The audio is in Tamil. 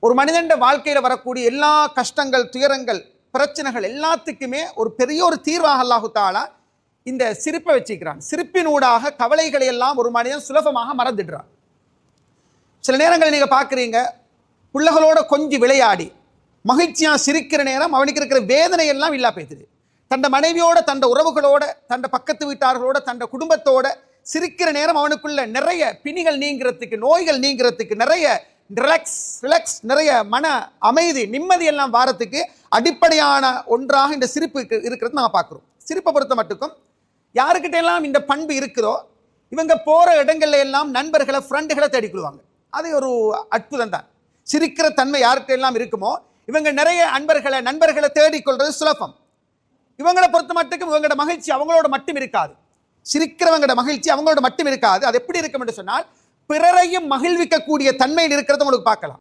ஒரு மனிதன் வாழ்க்கையில் வரக்கூடிய எல்லா கஷ்டங்கள், துயரங்கள், பிரச்சனைகள் எல்லாத்துக்குமே ஒரு பெரிய ஒரு தீர்வாக அல்லாஹு தாலா இந்த சிரிப்பை வச்சுக்கிறான். சிரிப்பினூடாக கவலைகளை எல்லாம் ஒரு மனிதன் சுலபமாக மறந்துடுறான். சில நேரங்களில் நீங்கள் பார்க்குறீங்க, பிள்ளைகளோட கொஞ்சம் விளையாடி மகிழ்ச்சியாக சிரிக்கிற நேரம் அவனுக்கு இருக்கிற வேதனை எல்லாம் இல்லா போய்த்துது. தண்ட மனைவியோட, தண்ட உறவுகளோட, தண்ட பக்கத்து வீட்டார்களோட, தண்ட குடும்பத்தோட சிரிக்கிற நேரம் அவனுக்குள்ள நிறைய பிணிகள் நீங்கிறதுக்கு, நோய்கள் நீங்கிறதுக்கு, நிறைய ரிலாக்ஸ், நிறைய மன அமைதி, நிம்மதி எல்லாம் வாரத்துக்கு அடிப்படையான ஒன்றாக இந்த சிரிப்பு இருக்கிறது நான் பார்க்குறோம். சிரிப்பை பொறுத்த மட்டுக்கும் யாருக்கிட்ட எல்லாம் இந்த பண்பு இருக்குதோ இவங்க போகிற இடங்கள்ல எல்லாம் நண்பர்களை, ஃப்ரெண்டுகளை தேடிக்கொள்வாங்க. அது ஒரு அற்புதம் தான். சிரிக்கிற தன்மை யார்கிட்ட எல்லாம் இருக்குமோ இவங்க நிறைய நண்பர்களை தேடிக்கொள்றது சுலபம். இவங்களை பொறுத்த மட்டுக்கும் இவங்களோட மகிழ்ச்சி அவங்களோட மட்டும் இருக்காது. சிரிக்கிறவங்களோட மகிழ்ச்சி அவங்களோட மட்டும் இருக்காது. அது எப்படி இருக்கும் என்று சொன்னால் பிறரையும் மகிழ்விக்கக்கூடிய தன்மையில் இருக்கிறத உங்களுக்கு பார்க்கலாம்.